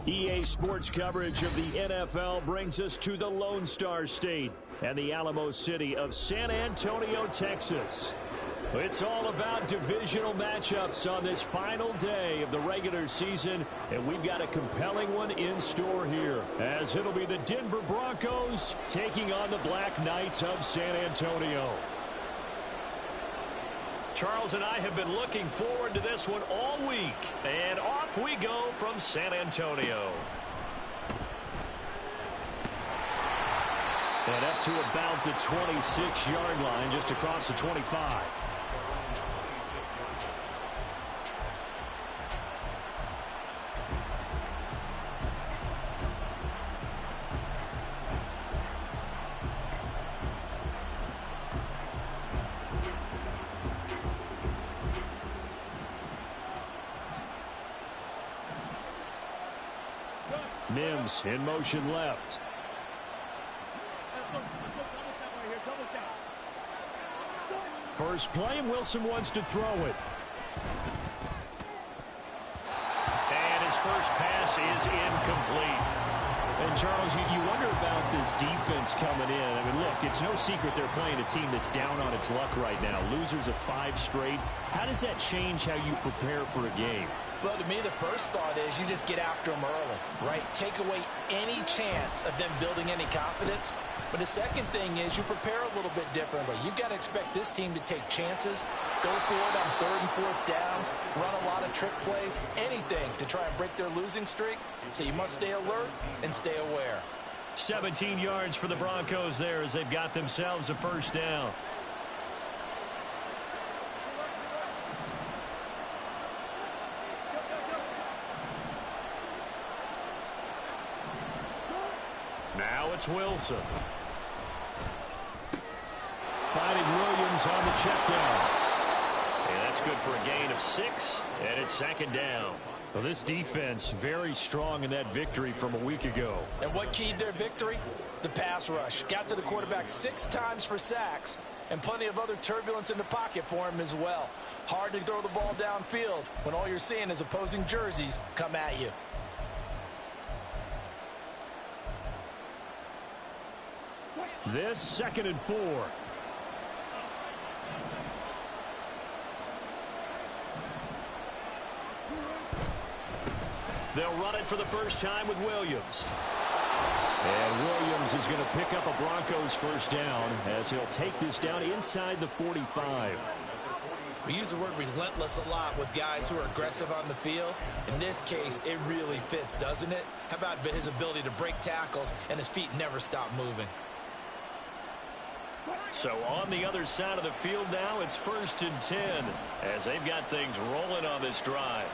EA Sports coverage of the NFL brings us to the Lone Star State and the Alamo City of San Antonio, Texas. It's all about divisional matchups on this final day of the regular season, and we've got a compelling one in store here, as it'll be the Denver Broncos taking on the Black Knights of San Antonio. Charles and I have been looking forward to this one all week, and off we go from San Antonio. And up to about the 26-yard line, just across the 25. Mims in motion left. First play, Wilson wants to throw it. And his first pass is incomplete. And Charles, you wonder about this defense coming in. I mean, look, it's no secret they're playing a team that's down on its luck right now. Losers of 5 straight. How does that change how you prepare for a game? Well, to me, the first thought is you just get after them early, right? Take away any chance of them building any confidence. But the second thing is you prepare a little bit differently. You've got to expect this team to take chances, go for it on 3rd and 4th downs, run a lot of trick plays, anything to try and break their losing streak. So you must stay alert and stay aware. 17 yards for the Broncos there as they've got themselves a first down. Now it's Wilson. Finding Williams on the check down. And that's good for a gain of 6, and it's 2nd down. So this defense very strong in that victory from a week ago. And what keyed their victory? The pass rush. Got to the quarterback 6 times for sacks, and plenty of other turbulence in the pocket for him as well. Hard to throw the ball downfield when all you're seeing is opposing jerseys come at you. This 2nd and 4. They'll run it for the first time with Williams. And Williams is going to pick up a Broncos first down as he'll take this down inside the 45. We use the word relentless a lot with guys who are aggressive on the field. In this case, it really fits, doesn't it? How about his ability to break tackles and his feet never stop moving? So on the other side of the field now, it's 1st and 10 as they've got things rolling on this drive.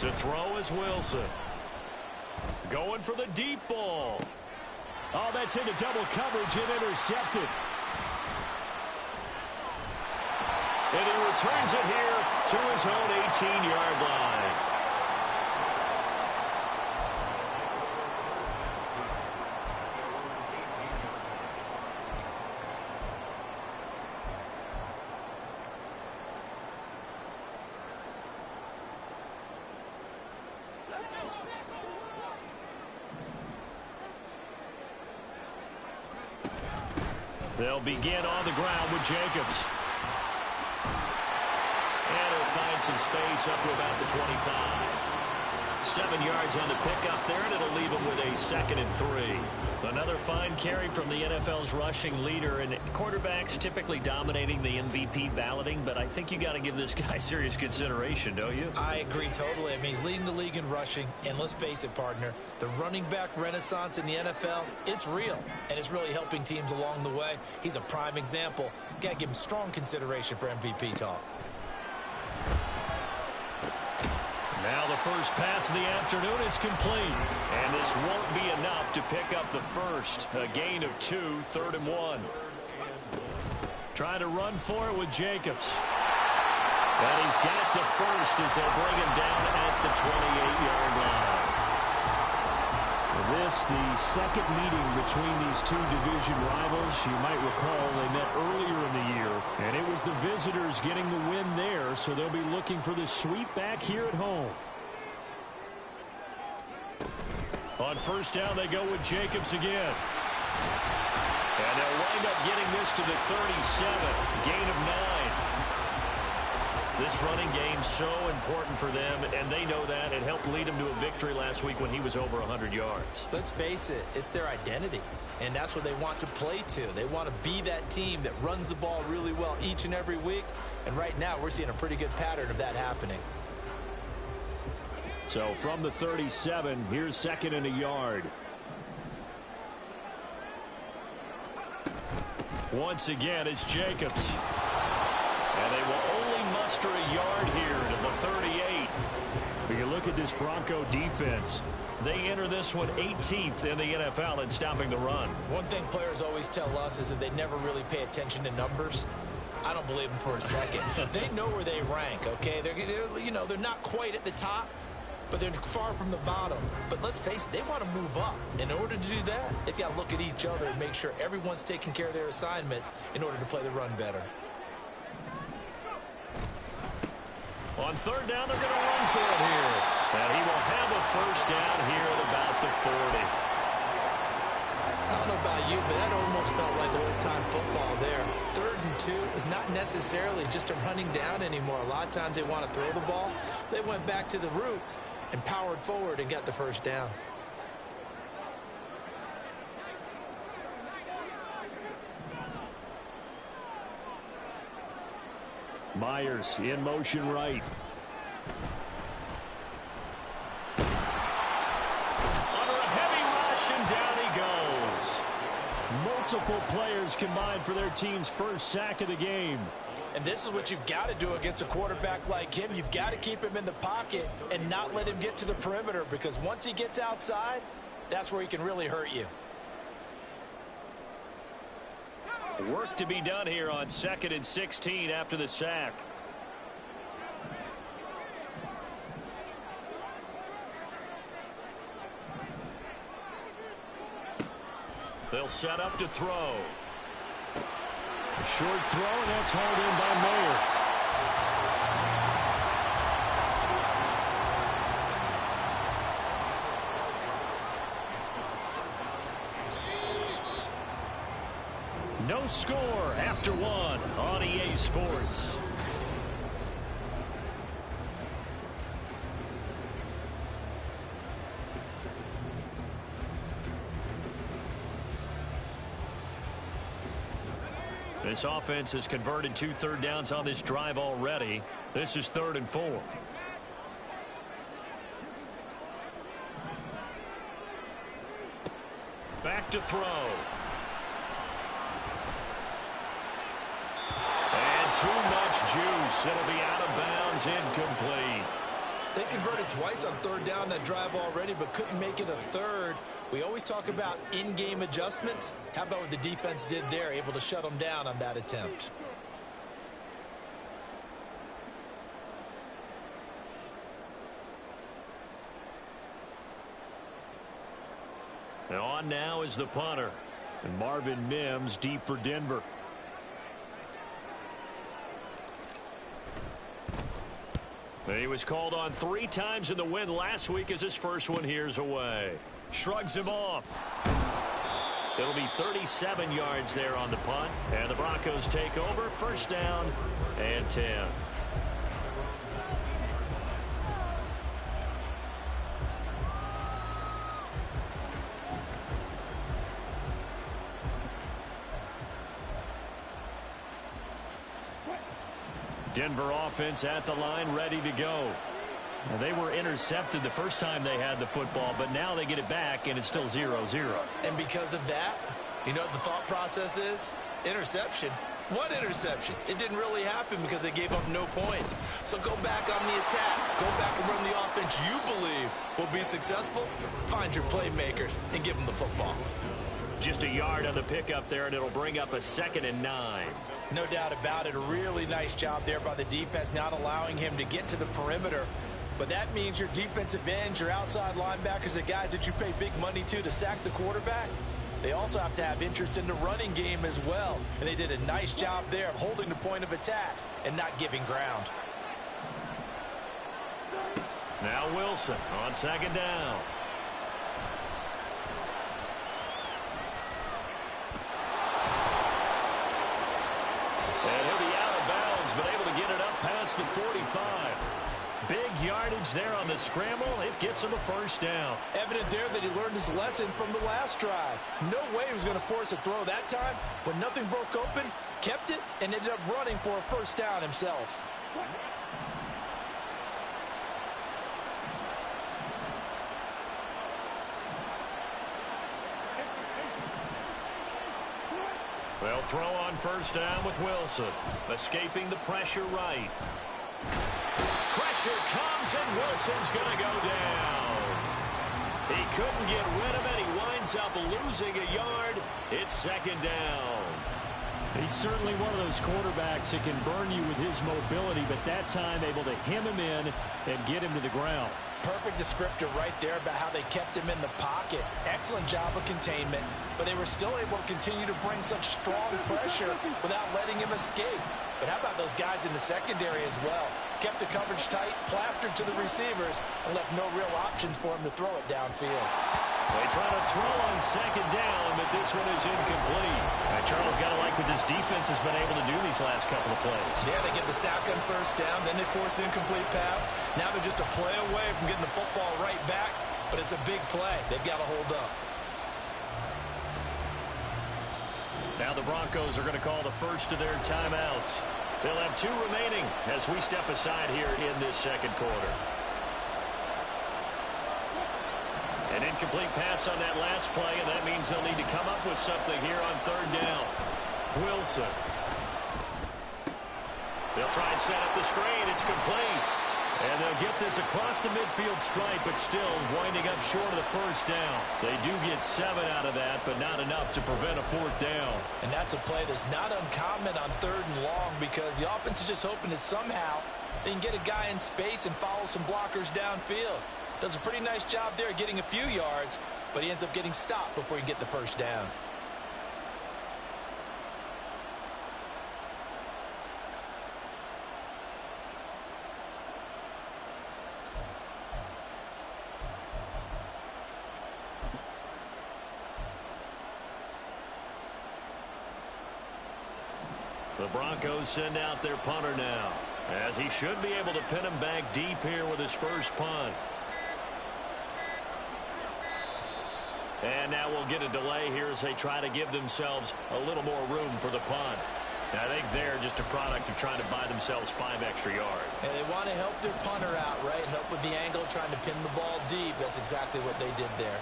To throw is Wilson. Going for the deep ball. Oh, that's into double coverage and intercepted. And he returns it here to his own 18-yard line. They'll begin on the ground with Jacobs. And he'll find some space up to about the 25. 7 yards on the pickup there, and it'll leave him with a 2nd and 3. Another fine carry from the NFL's rushing leader, and quarterbacks typically dominating the MVP balloting, but I think you got to give this guy serious consideration, don't you? I agree totally. I mean, he's leading the league in rushing, and let's face it, partner, the running back renaissance in the NFL, it's real, and it's really helping teams along the way. He's a prime example. Got to give him strong consideration for MVP talk. Now the first pass of the afternoon is complete. And this won't be enough to pick up the first. A gain of 2, 3rd and 1. Trying to run for it with Jacobs. But he's got the first as they'll bring him down at the 28-yard line. this the second meeting between these two division rivals. You might recall they met earlier in the year, and it was the visitors getting the win there, so they'll be looking for the sweep back here at home. On first down, they go with Jacobs again. And they'll wind up getting this to the 37, gain of 9. This running game so important for them, and they know that. It helped lead them to a victory last week when he was over 100 yards. Let's face it, it's their identity, and that's what they want to play to. They want to be that team that runs the ball really well each and every week, and right now we're seeing a pretty good pattern of that happening. So from the 37, here's second and a yard. Once again, it's Jacobs. And they will only muster a yard here to the 38. When you look at this Bronco defense, they enter this one 18th in the NFL in stopping the run. One thing players always tell us is that they never really pay attention to numbers. I don't believe them for a second. They know where they rank, okay? They're not quite at the top, but they're far from the bottom. But let's face it, they want to move up. In order to do that, they've got to look at each other and make sure everyone's taking care of their assignments in order to play the run better. On third down, they're going to run for it here. And he will have a first down here at about the 40. I don't know about you, but that almost felt like old-time football there. 3rd and 2 is not necessarily just a running down anymore. A lot of times they want to throw the ball. They went back to the roots and powered forward and got the first down. Myers in motion right. Under a heavy rush, and down he goes. Multiple players combined for their team's first sack of the game. And this is what you've got to do against a quarterback like him. You've got to keep him in the pocket and not let him get to the perimeter, because once he gets outside, that's where he can really hurt you. Work to be done here on 2nd and 16 after the sack. They'll set up to throw. A short throw, and that's hauled in by Mayer. No score after 1 on EA Sports. This offense has converted 2 third downs on this drive already. This is 3rd and 4. Back to throw. Too much juice. It'll be out of bounds, incomplete. They converted twice on 3rd down that drive already, but couldn't make it a 3rd. We always talk about in-game adjustments. How about what the defense did there, able to shut them down on that attempt? And on now is the punter. And Marvin Mims deep for Denver. And he was called on 3 times in the win last week as his first one here's away. Shrugs him off. It'll be 37 yards there on the punt. And the Broncos take over. First down and 10. Denver offense at the line, ready to go. Well, they were intercepted the first time they had the football, but now they get it back, and it's still 0-0. And because of that, you know what the thought process is? Interception. What interception? It didn't really happen because they gave up no points. So go back on the attack. Go back and run the offense you believe will be successful. Find your playmakers and give them the football. Just a yard on the pickup there, and it'll bring up a 2nd and 9. No doubt about it. A really nice job there by the defense, not allowing him to get to the perimeter. But that means your defensive ends, your outside linebackers, the guys that you pay big money to sack the quarterback, they also have to have interest in the running game as well. And they did a nice job there of holding the point of attack and not giving ground. Now Wilson on second down. And he'll be out of bounds, but able to get it up past the 45. Big yardage there on the scramble. It gets him a first down. Evident there that he learned his lesson from the last drive. No way he was going to force a throw that time. When nothing broke open, kept it, and ended up running for a first down himself. They'll throw on first down with Wilson. Escaping the pressure right. Pressure comes, and Wilson's going to go down. He couldn't get rid of it. He winds up losing a yard. It's second down. He's certainly one of those quarterbacks that can burn you with his mobility, but that time able to hem him in and get him to the ground. Perfect descriptor right there about how they kept him in the pocket. Excellent job of containment, but they were still able to continue to bring such strong pressure without letting him escape. But how about those guys in the secondary as well? Kept the coverage tight, plastered to the receivers, and left no real options for him to throw it downfield. They try to throw on second down, but this one is incomplete. Charles, got to like what this defense has been able to do these last couple of plays. Yeah, they get the sack on first down, then they force an incomplete pass. Now they're just a play away from getting the football right back, but it's a big play. They've got to hold up. Now the Broncos are going to call the first of their timeouts. They'll have 2 remaining as we step aside here in this second quarter. An incomplete pass on that last play, and that means they'll need to come up with something here on third down. Wilson. They'll try and set up the screen. It's complete. And they'll get this across the midfield stripe, but still winding up short of the first down. They do get 7 out of that, but not enough to prevent a fourth down. And that's a play that's not uncommon on third and long because the offense is just hoping that somehow they can get a guy in space and follow some blockers downfield. Does a pretty nice job there getting a few yards, but he ends up getting stopped before he can get the first down. The Broncos send out their punter now, as he should be able to pin him back deep here with his first punt. And now we'll get a delay here as they try to give themselves a little more room for the punt. I think they're just a product of trying to buy themselves 5 extra yards. And they want to help their punter out, right? Help with the angle, trying to pin the ball deep. That's exactly what they did there.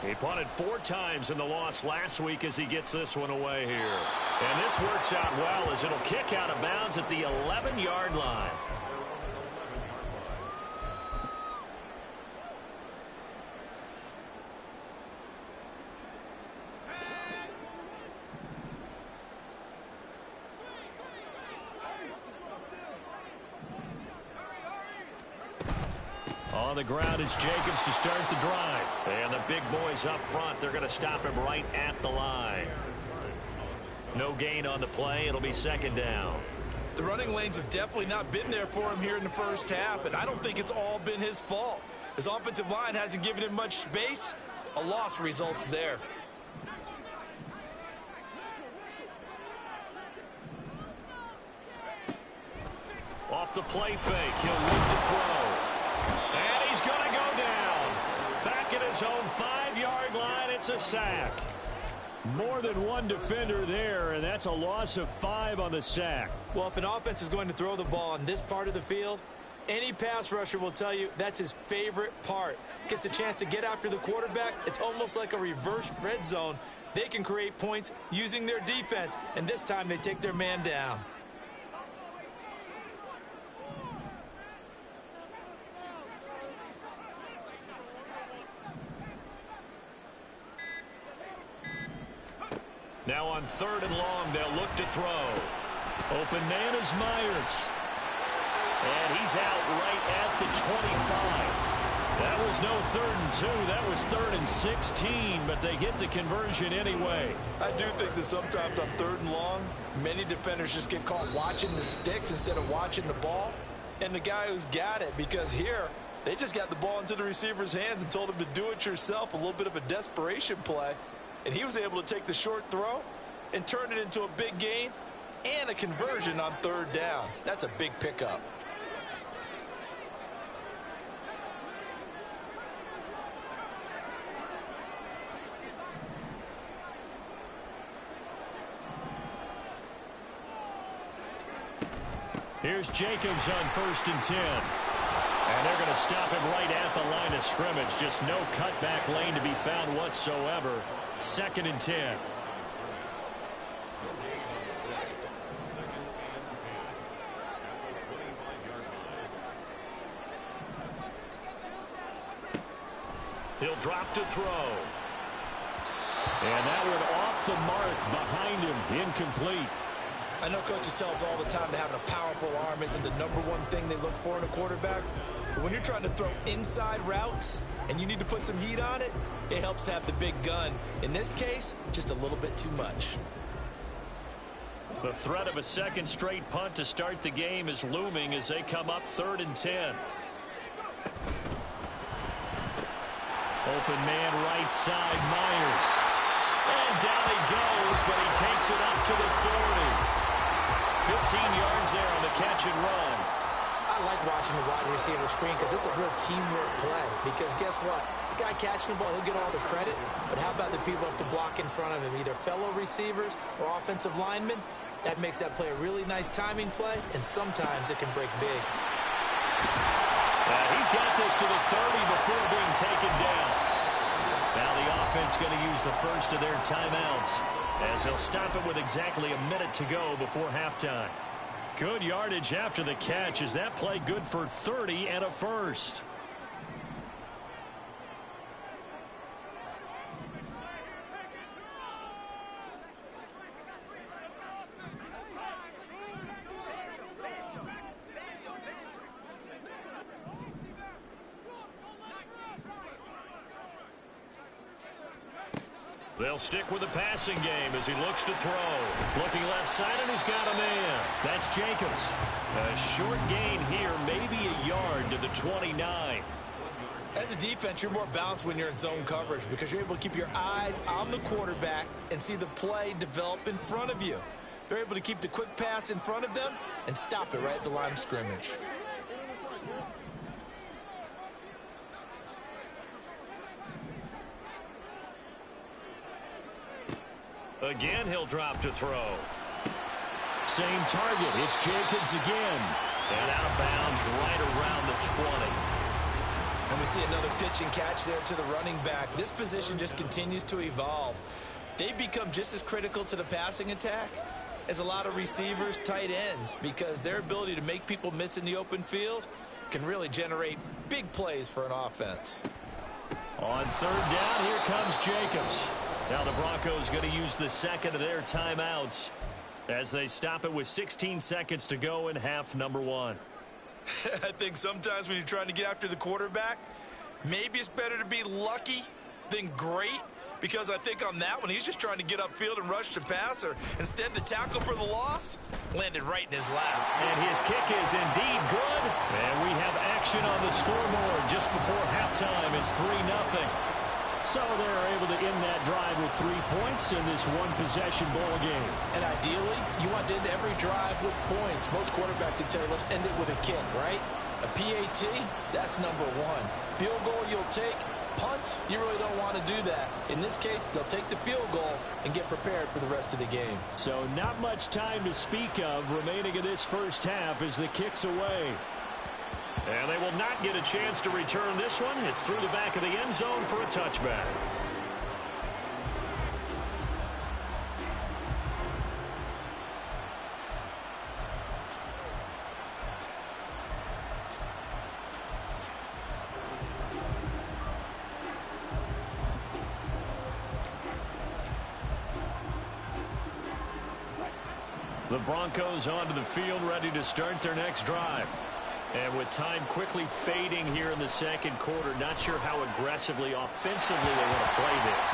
He punted 4 times in the loss last week as he gets this one away here. And this works out well as it'll kick out of bounds at the 11-yard line. On the ground, it's Jacobs to start the drive. And the big boys up front, they're going to stop him right at the line. No gain on the play. It'll be second down. The running lanes have definitely not been there for him here in the first half, and I don't think it's all been his fault. His offensive line hasn't given him much space. A loss results there. Off the play fake, he'll look to throw. And he's going to go down. Back at his own 5-yard line, it's a sack. More than one defender there, and that's a loss of 5 on the sack. Well, if an offense is going to throw the ball in this part of the field, any pass rusher will tell you that's his favorite part. Gets a chance to get after the quarterback. It's almost like a reverse red zone. They can create points using their defense, and this time they take their man down. Now on 3rd and long, they'll look to throw. Open man is Myers. And he's out right at the 25. That was no 3rd and 2. That was 3rd and 16, but they get the conversion anyway. I do think that sometimes on 3rd and long, many defenders just get caught watching the sticks instead of watching the ball. And the guy who's got it, because here, they just got the ball into the receiver's hands and told him to do it yourself, a little bit of a desperation play. And he was able to take the short throw and turn it into a big gain and a conversion on 3rd down. That's a big pickup. Here's Jacobs on 1st and 10. And they're going to stop him right at the line of scrimmage. Just no cutback lane to be found whatsoever. 2nd and 10. He'll drop to throw. And that one off the mark behind him. Incomplete. I know coaches tell us all the time that having a powerful arm isn't the #1 thing they look for in a quarterback. But when you're trying to throw inside routes and you need to put some heat on it, it helps to have the big gun. In this case, just a little bit too much. The threat of a 2nd straight punt to start the game is looming as they come up 3rd and 10. Open man right side, Myers. And down he goes, but he takes it up to the 40. 15 yards there on the catch and run. I like watching the wide receiver screen because it's a real teamwork play. Because guess what? The guy catching the ball, he'll get all the credit. But how about the people who have to block in front of him, either fellow receivers or offensive linemen? That makes that play a really nice timing play, and sometimes it can break big. He's got this to the 30 before being taken down. Now the offense going to use the first of their timeouts, as they'll stop it with exactly a minute to go before halftime. Good yardage after the catch. Is that play good for 30 and a first? They'll stick with the passing game as he looks to throw. Looking left side, and he's got a man. That's Jacobs. A short gain here, maybe a yard to the 29. As a defense, you're more balanced when you're in zone coverage because you're able to keep your eyes on the quarterback and see the play develop in front of you. They're able to keep the quick pass in front of them and stop it right at the line of scrimmage. Again, he'll drop to throw. Same target. It's Jacobs again. And out of bounds right around the 20. And we see another pitch and catch there to the running back. This position just continues to evolve. They become just as critical to the passing attack as a lot of receivers, tight ends, because their ability to make people miss in the open field can really generate big plays for an offense. On 3rd down, here comes Jacobs. Now the Broncos going to use the second of their timeouts as they stop it with 16 seconds to go in half number 1. I think sometimes when you're trying to get after the quarterback, maybe it's better to be lucky than great, because I think on that one, he's just trying to get upfield and rush the passer. Instead, the tackle for the loss landed right in his lap. And his kick is indeed good. And we have action on the scoreboard just before halftime. It's 3-0. So they're able to end that drive with 3 points in this one-possession ball game. And ideally, you want to end every drive with points. Most quarterbacks would tell you, let's end it with a kick, right? A PAT, that's number 1. Field goal you'll take. Punts, you really don't want to do that. In this case, they'll take the field goal and get prepared for the rest of the game. So not much time to speak of remaining in this first half as the kick's away. And they will not get a chance to return this one. It's through the back of the end zone for a touchback. The Broncos onto the field, ready to start their next drive. And with time quickly fading here in the second quarter, not sure how aggressively, offensively they want to play this.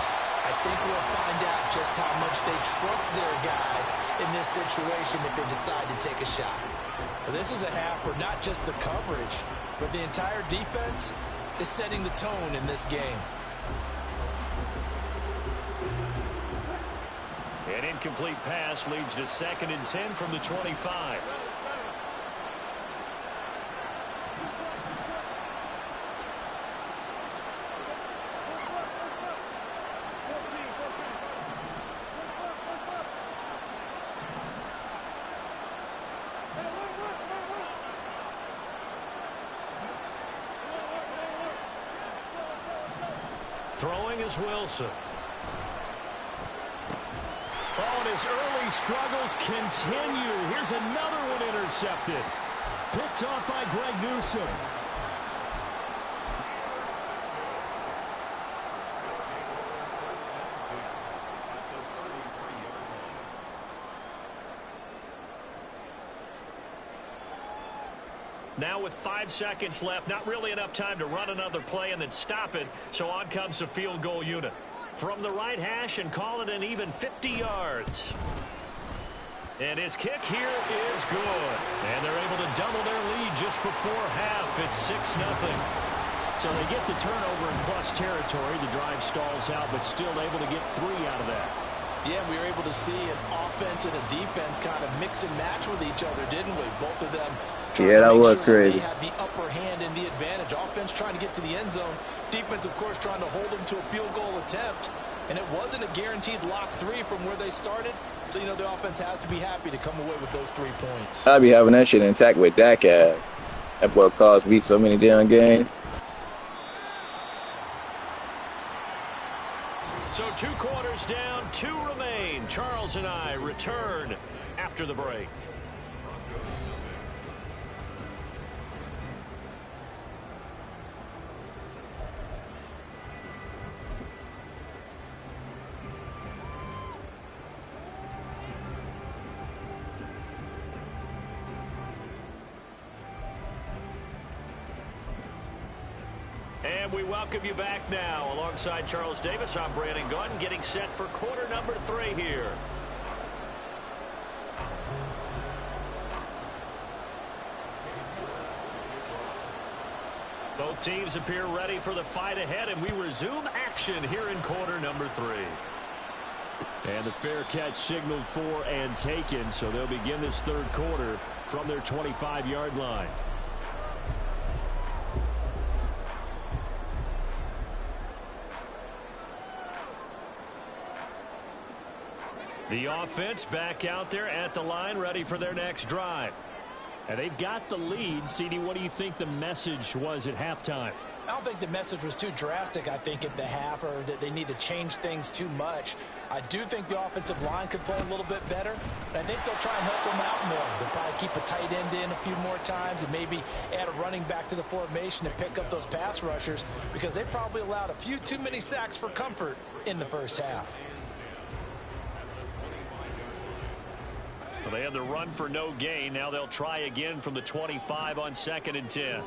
I think we'll find out just how much they trust their guys in this situation if they decide to take a shot. Well, this is a half where not just the coverage, but the entire defense is setting the tone in this game. An incomplete pass leads to 2nd and 10 from the 25. Throwing is Wilson. Oh, and his early struggles continue. Here's another one intercepted. Picked off by Greg Newsome. Now with 5 seconds left, not really enough time to run another play and then stop it, so on comes the field goal unit. From the right hash and call it an even 50 yards. And his kick here is good. And they're able to double their lead just before half. It's 6-0. So they get the turnover in plus territory. The drive stalls out, but still able to get 3 out of that. Yeah, we were able to see an offense and a defense kind of mix and match with each other, didn't we? Both of them. Yeah, that was crazy. They have the upper hand and the advantage. Offense trying to get to the end zone. Defense, of course, trying to hold them to a field goal attempt. And it wasn't a guaranteed lock 3 from where they started. So, you know, the offense has to be happy to come away with those 3 points. I'd be having that shit intact with Dak ass. That boy caused me so many damn games. So 2 quarters down, 2 remain. Charles and I return after the break. And we welcome you back now. Alongside Charles Davis, I'm Brandon Gunn, getting set for quarter number 3 here. Both teams appear ready for the fight ahead, and we resume action here in quarter number 3. And the fair catch signaled for and taken, so they'll begin this third quarter from their 25-yard line. The offense back out there at the line, ready for their next drive. And they've got the lead. CD, what do you think the message was at halftime? I don't think the message was too drastic, I think, at the half, or that they need to change things too much. I do think the offensive line could play a little bit better, and I think they'll try and help them out more. They'll probably keep a tight end in a few more times and maybe add a running back to the formation to pick up those pass rushers, because they probably allowed a few too many sacks for comfort in the first half. Well, they had the run for no gain. Now they'll try again from the 25 on 2nd and 10.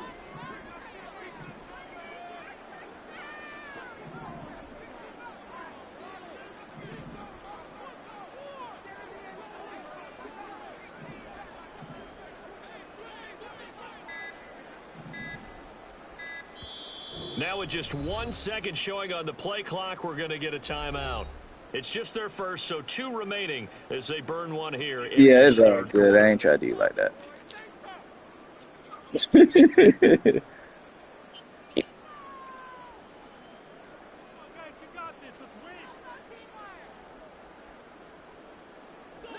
Now with just 1 second showing on the play clock, we're going to get a timeout. It's just their first, so 2 remaining as they burn one here. Yeah, it's all good. I ain't trying to do you like that.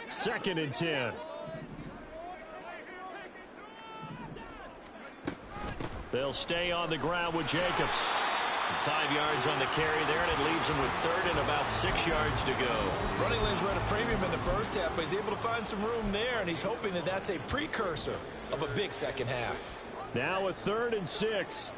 Second and 10. They'll stay on the ground with Jacobs. 5 yards on the carry there, and it leaves him with 3rd and about 6 yards to go. Running lanes were at a premium in the first half, but he's able to find some room there, and he's hoping that that's a precursor of a big second half. Now a 3rd and 6.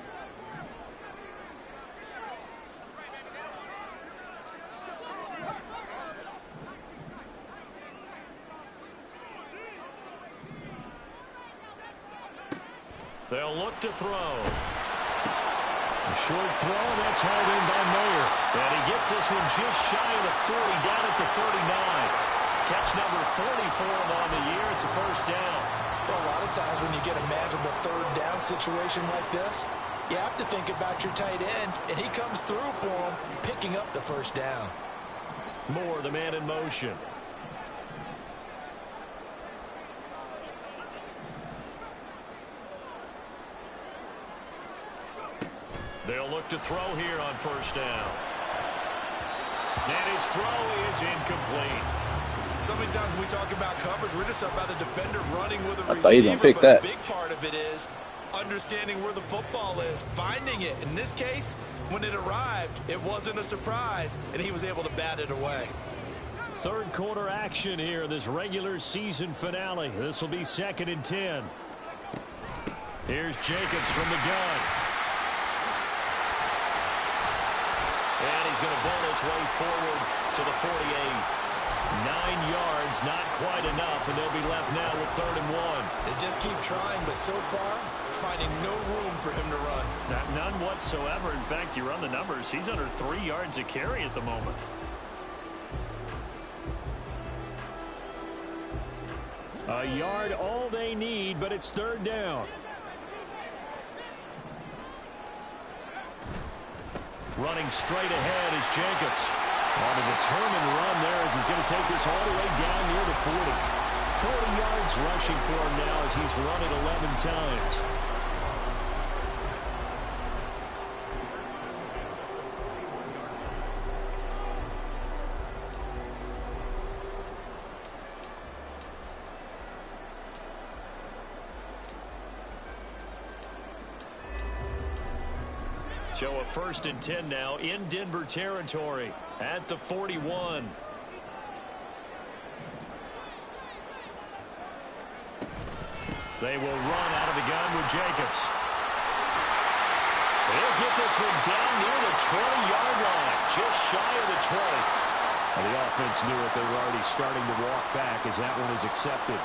They'll look to throw. A short throw, that's hauled in by Mayer. And he gets this one just shy of the 40, down at the 39. Catch number 40 for him on the year. It's a first down. Well, a lot of times when you get a manageable third down situation like this, you have to think about your tight end, and he comes through for him, picking up the first down. Moore, the man in motion. They'll look to throw here on first down. And his throw is incomplete. So many times when we talk about coverage, we're just about a defender running with a I thought he was receiver, gonna pick but that. a big part of it is understanding where the football is, finding it. In this case, when it arrived, it wasn't a surprise, and he was able to bat it away. Third quarter action here in this regular season finale. This will be 2nd and 10. Here's Jacobs from the gun. And he's going to bowl his way forward to the 48. 9 yards, not quite enough, and they'll be left now with 3rd and 1. They just keep trying, but so far, finding no room for him to run. None whatsoever. In fact, you run the numbers, he's under 3 yards a carry at the moment. A yard all they need, but it's 3rd down. Running straight ahead is Jacobs. On a determined run there as he's going to take this all the way down near the 40. 40 yards rushing for him now as he's run it 11 times. So a 1st and 10 now in Denver territory at the 41. They will run out of the gun with Jacobs. They'll get this one down near the 20-yard line, just shy of the 20. Well, the offense knew it. They were already starting to walk back as that one is accepted.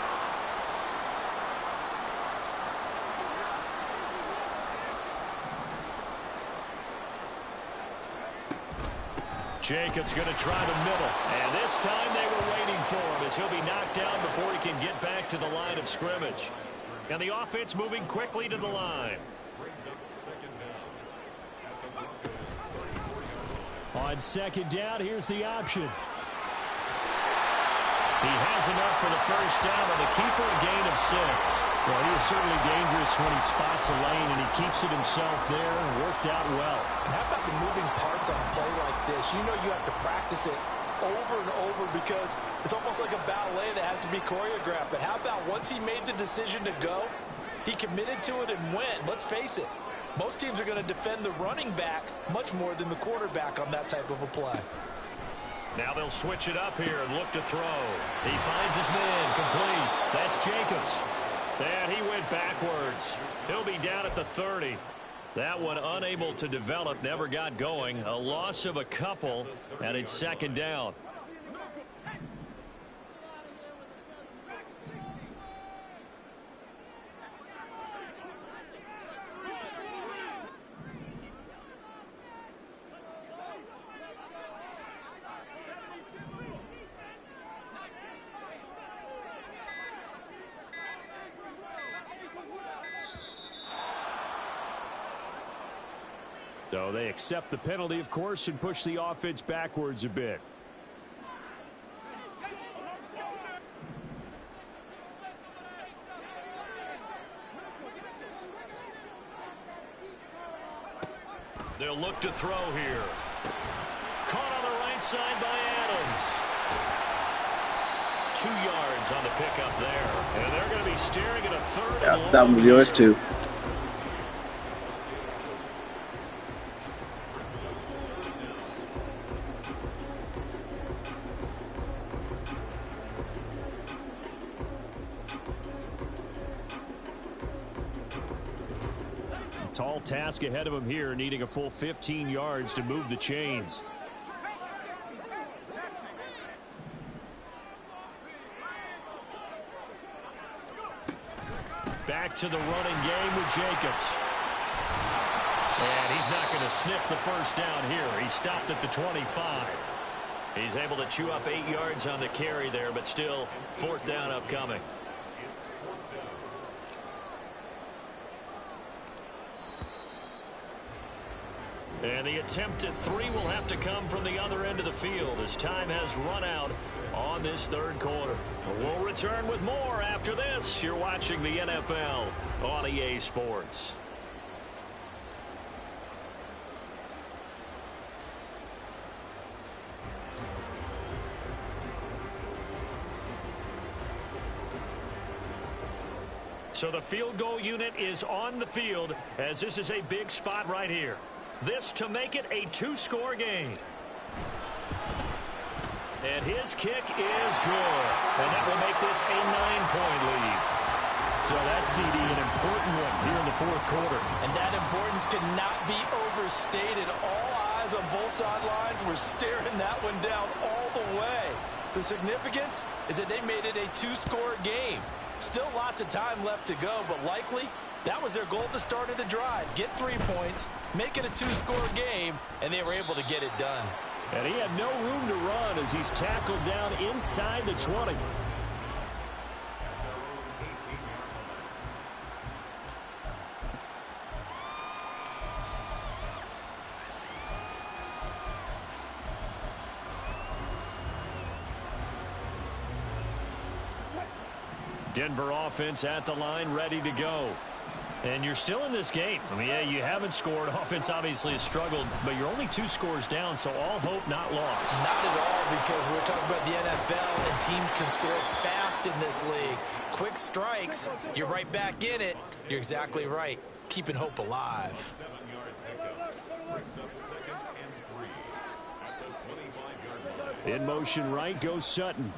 Jacobs going to try the middle. And this time they were waiting for him as he'll be knocked down before he can get back to the line of scrimmage. And the offense moving quickly to the line. On 2nd down, here's the option. He has enough for the first down on the keeper, a gain of 6. Well, he is certainly dangerous when he spots a lane, and he keeps it himself there and worked out well. And how about the moving parts on a play like this? You know you have to practice it over and over because it's almost like a ballet that has to be choreographed. But how about once he made the decision to go, he committed to it and went. Let's face it, most teams are going to defend the running back much more than the quarterback on that type of a play. Now they'll switch it up here and look to throw. He finds his man complete. That's Jacobs. And he went backwards. He'll be down at the 30. That one unable to develop, never got going. A loss of a couple, and it's 2nd down. So they accept the penalty, of course, and push the offense backwards a bit. They'll look to throw here. Caught on the right side by Adams. 2 yards on the pickup there. And they're going to be staring at a 3rd. Yeah, that one was yours too. Tall task ahead of him here, needing a full 15 yards to move the chains. back to the running game with Jacobs. And he's not going to sniff the first down here. He stopped at the 25. He's able to chew up 8 yards on the carry there, but still 4th down upcoming. And the attempt at 3 will have to come from the other end of the field as time has run out on this 3rd quarter. We'll return with more after this. You're watching the NFL on EA Sports. So the field goal unit is on the field as this is a big spot right here. This to make it a 2-score game. And his kick is good. And that will make this a 9-point lead. So that's, CD, an important one here in the 4th quarter. And that importance cannot be overstated. All eyes on both sidelines were staring that one down all the way. The significance is that they made it a 2-score game. Still lots of time left to go, but likely that was their goal at the start of the drive. Get 3 points, make it a 2-score game, and they were able to get it done. And he had no room to run as he's tackled down inside the 20. Denver offense at the line, ready to go. And you're still in this game. I mean, yeah, you haven't scored. Offense obviously has struggled, but you're only 2 scores down, so all hope not lost. Not at all, because we're talking about the NFL, and teams can score fast in this league. Quick strikes, you're right back in it. You're exactly right. Keeping hope alive. In motion right goes Sutton.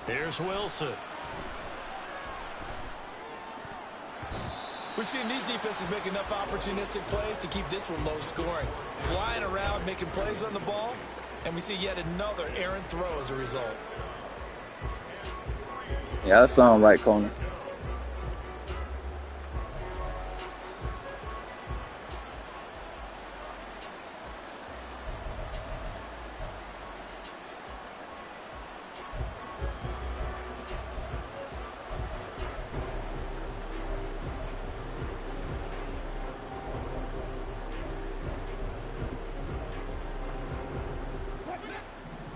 Here's Wilson. We've seen these defenses make enough opportunistic plays to keep this one low scoring. Flying around, making plays on the ball, and we see yet another errant throw as a result. Yeah, that's on right corner.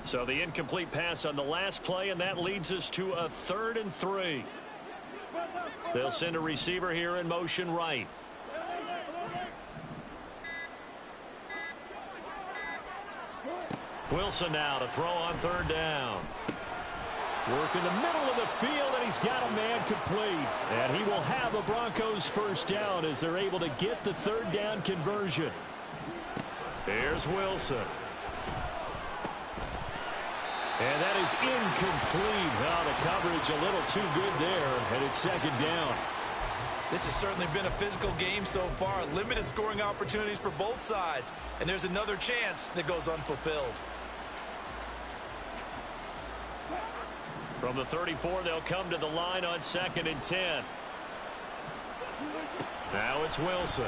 So the incomplete pass on the last play, and that leads us to a 3rd and 3. They'll send a receiver here in motion right. Wilson now to throw on 3rd down. Work in the middle of the field, and he's got a man complete. And he will have the Broncos 1st down as they're able to get the 3rd down conversion. Here's Wilson. And that is incomplete. Oh, the coverage a little too good there, and it's 2nd down. This has certainly been a physical game so far. Limited scoring opportunities for both sides. And there's another chance that goes unfulfilled. From the 34, they'll come to the line on 2nd and 10. Now it's Wilson.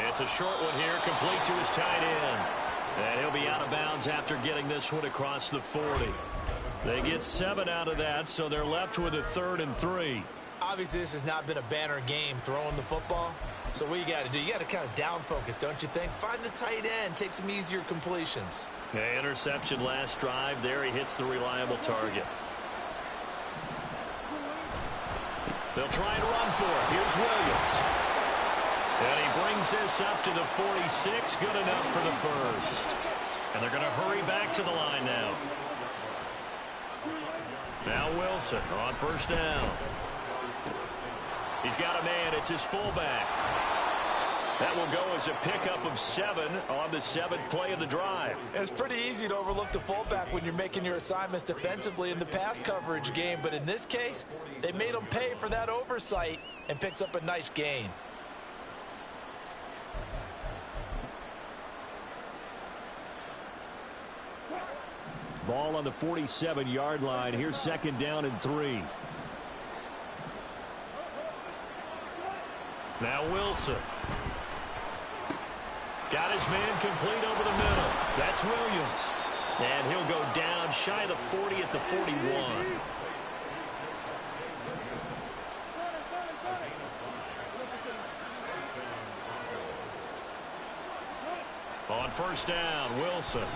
It's a short one here, complete to his tight end. And he'll be out of bounds after getting this one across the 40. They get 7 out of that, so they're left with a 3rd and 3. Obviously, this has not been a banner game throwing the football. So what you got to do, you got to kind of down focus, don't you think? Find the tight end, take some easier completions. Yeah, interception last drive. There he hits the reliable target. They'll try and run for it. Here's Williams. And he brings this up to the 46. Good enough for the 1st. And they're going to hurry back to the line now. Now Wilson on 1st down. He's got a man. It's his fullback. That will go as a pickup of 7 on the 7th play of the drive. It's pretty easy to overlook the fullback when you're making your assignments defensively in the pass coverage game. But in this case, they made him pay for that oversight and picks up a nice gain. Ball on the 47-yard line. Here's 2nd down and 3. Now Wilson. Got his man complete over the middle. That's Williams. And he'll go down shy of the 40 at the 41. On 1st down, Wilson.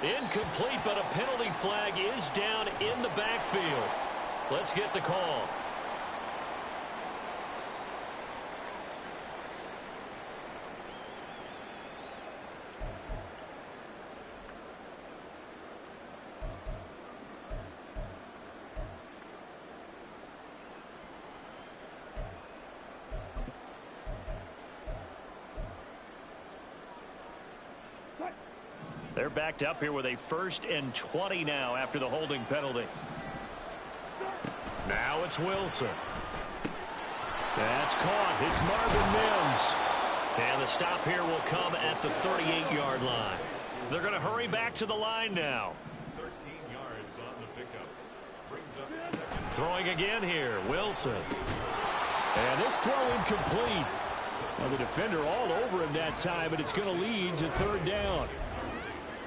Incomplete, but a penalty flag is down in the backfield. Let's get the call. They're backed up here with a 1st and 20 now after the holding penalty. Now it's Wilson. That's caught. It's Marvin Mims. And the stop here will come at the 38-yard line. They're going to hurry back to the line now. 13 yards on the pickup. Brings up the 2nd. Throwing again here, Wilson. And this throw incomplete. Well, the defender all over him that time, but it's going to lead to 3rd down.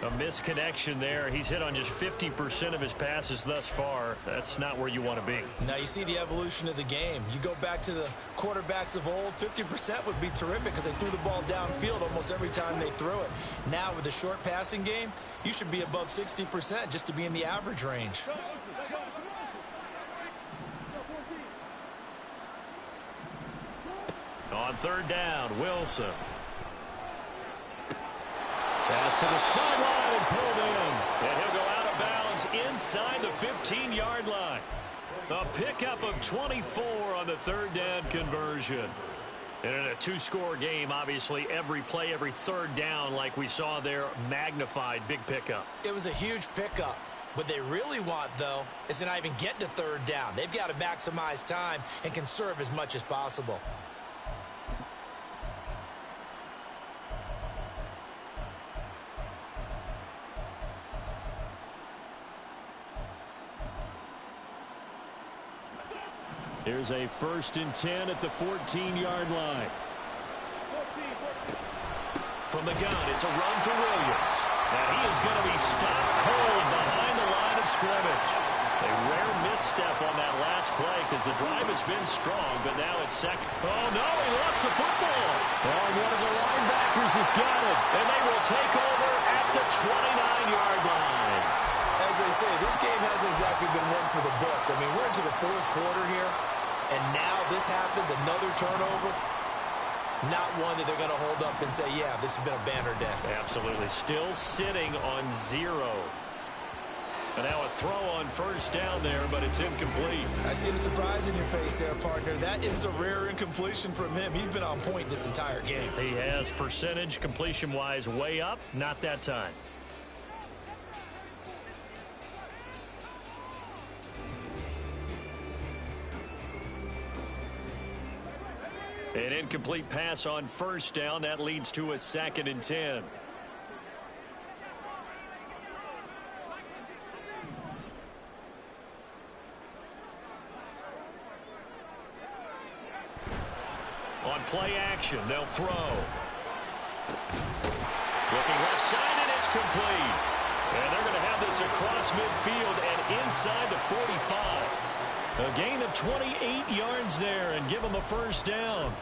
A misconnection there. He's hit on just 50% of his passes thus far. That's not where you want to be. Now you see the evolution of the game. You go back to the quarterbacks of old, 50% would be terrific because they threw the ball downfield almost every time they threw it. Now with the short passing game, you should be above 60% just to be in the average range. On 3rd down, Wilson. Pass to the sideline and pulled in. And he'll go out of bounds inside the 15-yard line. A pickup of 24 on the 3rd down conversion. And in a 2-score game, obviously, every play, every 3rd down, like we saw there, magnified. Big pickup. It was a huge pickup. What they really want, though, is to not even get to 3rd down. They've got to maximize time and conserve as much as possible. Here's a 1st and 10 at the 14-yard line. From the gun, it's a run for Williams. And he is going to be stopped cold behind the line of scrimmage. A rare misstep on that last play because the drive has been strong, but now it's 2nd. Oh, no, he lost the football. Oh, one of the linebackers has got it. And they will take over at the 29-yard line. As they say, this game hasn't exactly been one for the books. I mean, we're into the 4th quarter here, and now this happens, another turnover. Not one that they're going to hold up and say, yeah, this has been a banner day. Absolutely. Still sitting on 0. And now a throw on 1st down there, but it's incomplete. I see the surprise in your face there, partner. That is a rare incompletion from him. He's been on point this entire game. He has percentage completion-wise way up. Not that time. An incomplete pass on 1st down. That leads to a 2nd and 10. On play action, they'll throw. Looking left side, and it's complete. And they're going to have this across midfield and inside the 45. A gain of 28 yards there and give them a 1st down.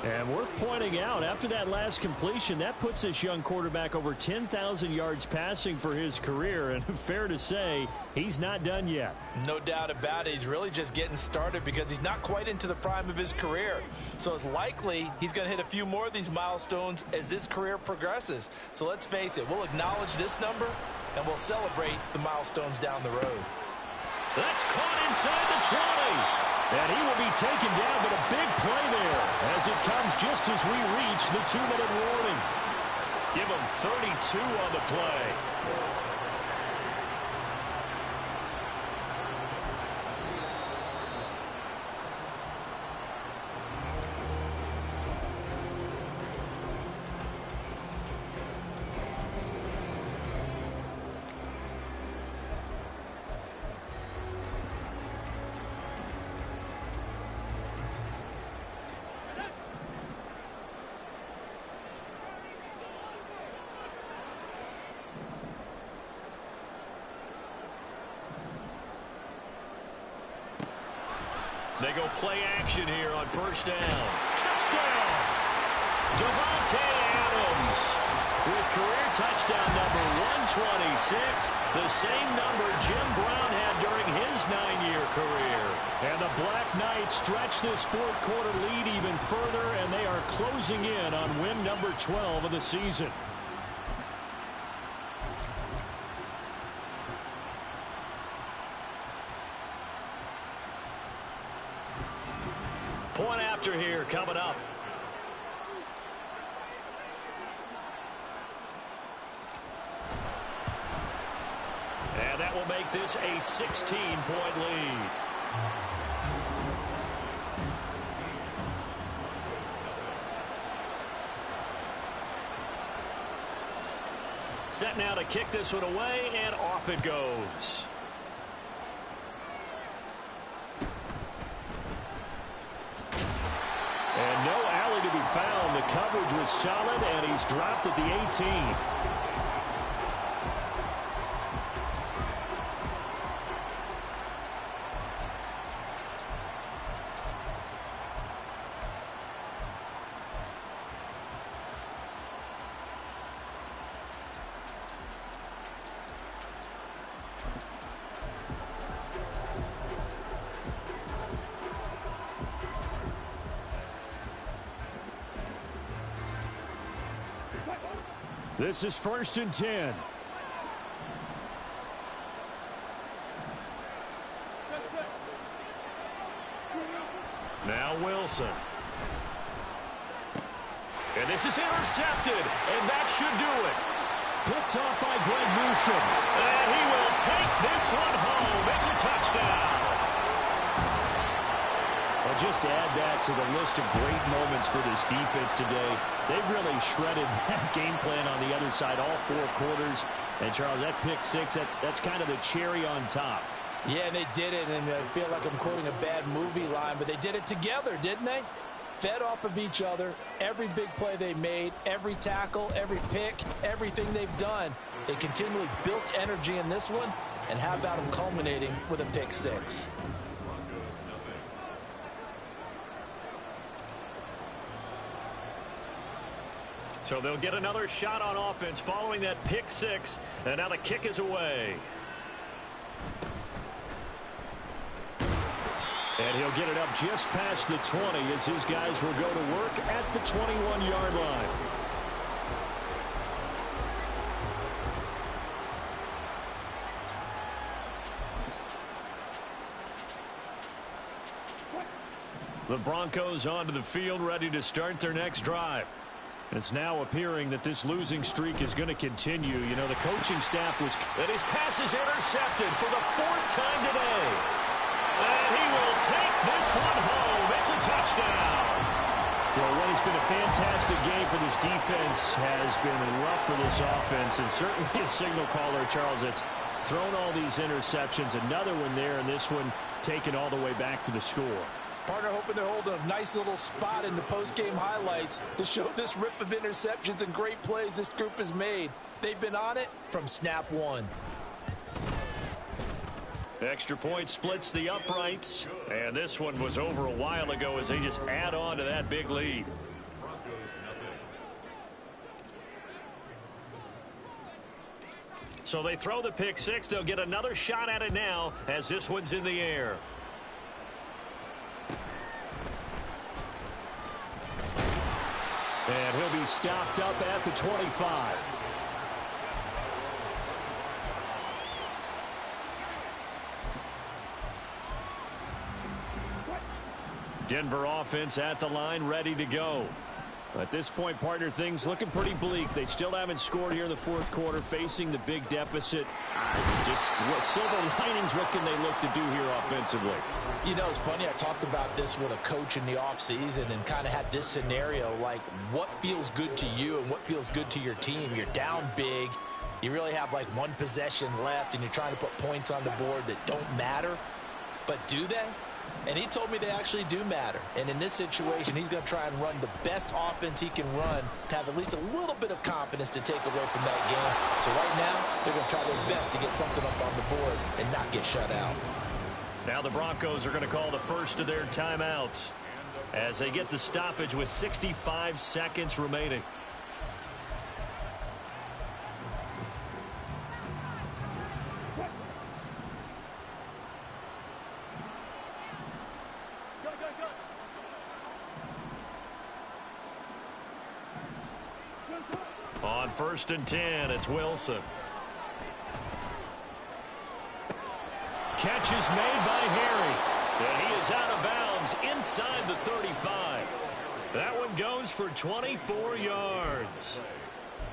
And worth pointing out, after that last completion, that puts this young quarterback over 10,000 yards passing for his career. And fair to say, he's not done yet. No doubt about it. He's really just getting started because he's not quite into the prime of his career. So it's likely he's going to hit a few more of these milestones as this career progresses. So let's face it, we'll acknowledge this number and we'll celebrate the milestones down the road. That's caught inside the 20. And he will be taken down, but a big play there as it comes just as we reach the 2-minute warning. Give him 32 on the play. They go play action here on first down. Touchdown! Devontae Adams with career touchdown number 126, the same number Jim Brown had during his 9-year career. And the Black Knights stretch this fourth quarter lead even further, and they are closing in on win number 12 of the season. Point after here coming up. And that will make this a 16-point lead. Set now to kick this one away, and off it goes. And no alley to be found. The coverage was solid, and he's dropped at the 18. This is 1st and 10. Now Wilson. And this is intercepted, and that should do it. Picked off by Greg Newsome. And he will take this one home. It's a touchdown. Well, just to add that to the list of great moments for this defense today, they've really shredded that game plan on the other side all 4 quarters. And, Charles, that pick six, that's kind of the cherry on top. Yeah, and they did it, and I feel like I'm quoting a bad movie line, but they did it together, didn't they? Fed off of each other, every big play they made, every tackle, every pick, everything they've done. They continually built energy in this one, and how about them culminating with a pick six? So they'll get another shot on offense following that pick six, and now the kick is away. And he'll get it up just past the 20 as his guys will go to work at the 21-yard line. The Broncos onto the field, ready to start their next drive. It's now appearing that this losing streak is going to continue. You know, the coaching staff was... And his pass is intercepted for the 4th time today. And he will take this one home. It's a touchdown. Well, what has been a fantastic game for this defense has been rough for this offense. And certainly a signal caller, Charles, that's thrown all these interceptions. Another one there, and this one taken all the way back for the score. Partner hoping to hold a nice little spot in the post-game highlights to show this rip of interceptions and great plays this group has made. They've been on it from snap one. Extra point splits the uprights, and this one was over a while ago as they just add on to that big lead. So they throw the pick six. They'll get another shot at it now as this one's in the air. And he'll be stopped up at the 25. Denver offense at the line, ready to go. At this point, partner, things looking pretty bleak. They still haven't scored here in the 4th quarter, facing the big deficit. Just what silver linings, what can they look to do here offensively? You know, it's funny, I talked about this with a coach in the offseason and kind of had this scenario, like what feels good to you and what feels good to your team. You're down big. You really have like one possession left, and you're trying to put points on the board that don't matter. But do they? And he told me they actually do matter. And in this situation, he's going to try and run the best offense he can run to have at least a little bit of confidence to take away from that game. So right now, they're going to try their best to get something up on the board and not get shut out. Now the Broncos are going to call the first of their timeouts as they get the stoppage with 65 seconds remaining. On 1st and 10, it's Wilson. Catch is made by Harry. And he is out of bounds inside the 35. That one goes for 24 yards.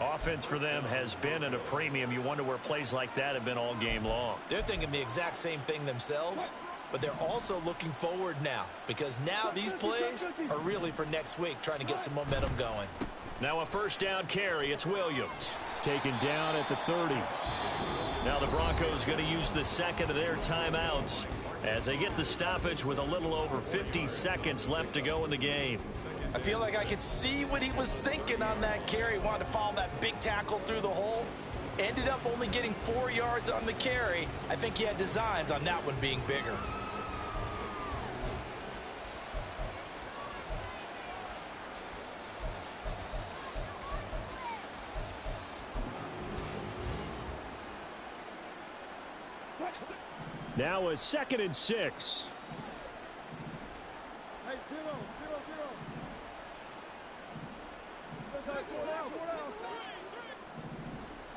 Offense for them has been at a premium. You wonder where plays like that have been all game long. They're thinking the exact same thing themselves, but they're also looking forward now because now these plays are really for next week, trying to get some momentum going. Now a first down carry. It's Williams. Taken down at the 30. Now the Broncos going to use the second of their timeouts as they get the stoppage with a little over 50 seconds left to go in the game. I feel like I could see what he was thinking on that carry. Wanted to follow that big tackle through the hole. Ended up only getting 4 yards on the carry. I think he had designs on that one being bigger. Now a 2nd and 6. Hey, zero.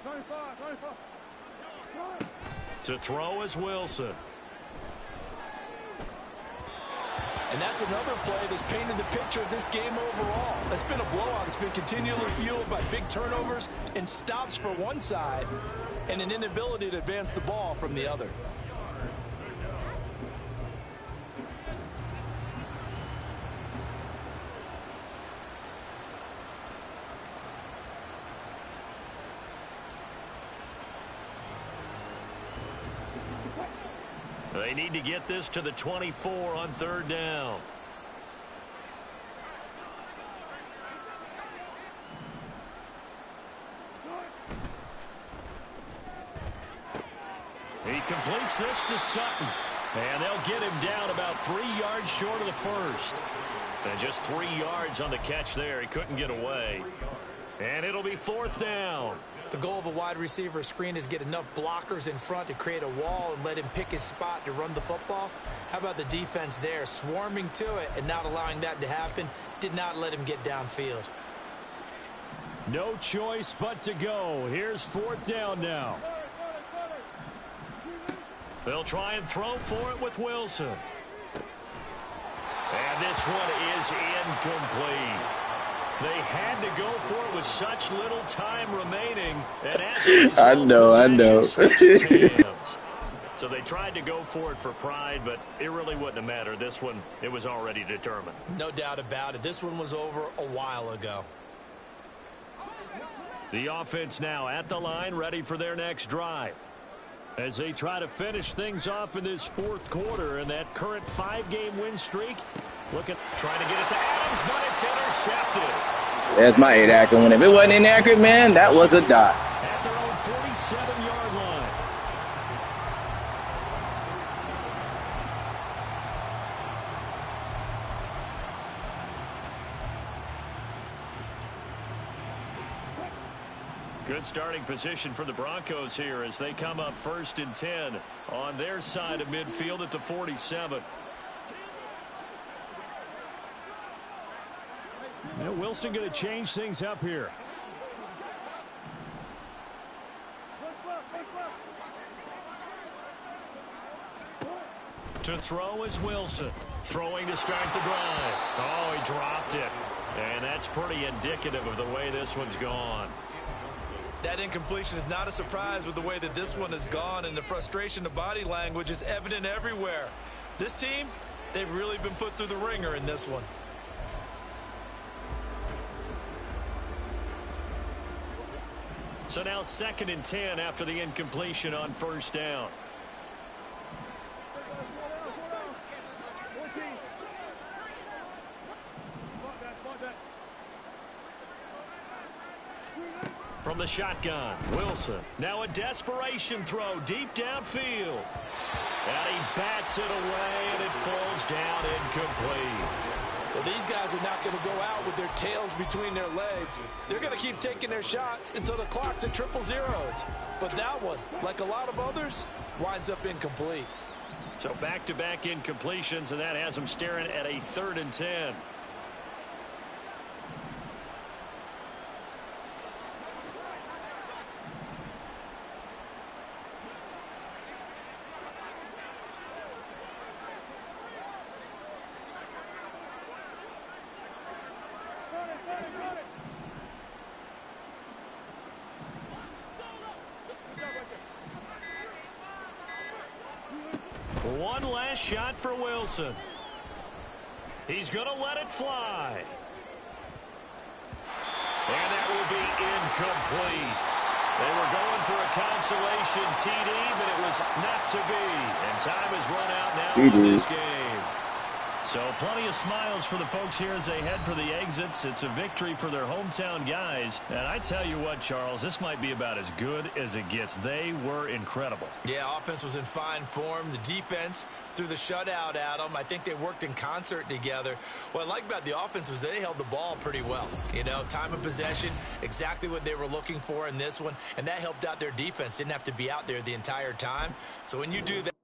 25. To throw is Wilson. And that's another play that's painted the picture of this game overall. It's been a blowout. It's been continually fueled by big turnovers and stops for one side and an inability to advance the ball from the other. They need to get this to the 24 on 3rd down. He completes this to Sutton. And they'll get him down about 3 yards short of the first. And just 3 yards on the catch there. He couldn't get away. And it'll be 4th down. The goal of a wide receiver screen is get enough blockers in front to create a wall and let him pick his spot to run the football. How about the defense there, swarming to it and not allowing that to happen? Did not let him get downfield. No choice but to go. Here's 4th down now. They'll try and throw for it with Wilson. And this one is incomplete. They had to go for it with such little time remaining. And as a result, I know. So they tried to go for it for pride, but it really wouldn't have mattered. This one, it was already determined. No doubt about it. This one was over a while ago. The offense now at the line, ready for their next drive. As they try to finish things off in this 4th quarter and that current 5-game win streak. Trying to get it to Adams, but it's intercepted. That's my inaccurate one. If it wasn't inaccurate, man, that was a dot. At their own 47-yard line. Good starting position for the Broncos here as they come up 1st and 10 on their side of midfield at the 47. Now Wilson going to change things up here. To throw is Wilson. Throwing to start the drive. Oh, he dropped it. And that's pretty indicative of the way this one's gone. That incompletion is not a surprise with the way that this one has gone, and the frustration of body language is evident everywhere. This team, they've really been put through the ringer in this one. So now 2nd and 10 after the incompletion on 1st down. From the shotgun, Wilson. Now a desperation throw deep downfield. And he bats it away, and it falls down incomplete. Well, these guys are not going to go out with their tails between their legs. They're going to keep taking their shots until the clock's at triple zeros. But that one, like a lot of others, winds up incomplete. So back-to-back incompletions, and that has them staring at a 3rd and 10. One last shot for Wilson. He's going to let it fly. And that will be incomplete. They were going for a consolation TD, but it was not to be. And time has run out now in this game. So plenty of smiles for the folks here as they head for the exits. It's a victory for their hometown guys. And I tell you what, Charles, this might be about as good as it gets. They were incredible. Yeah, offense was in fine form. The defense threw the shutout at them. I think they worked in concert together. What I like about the offense was they held the ball pretty well. You know, time of possession, exactly what they were looking for in this one. And that helped out their defense. Didn't have to be out there the entire time. So when you do that,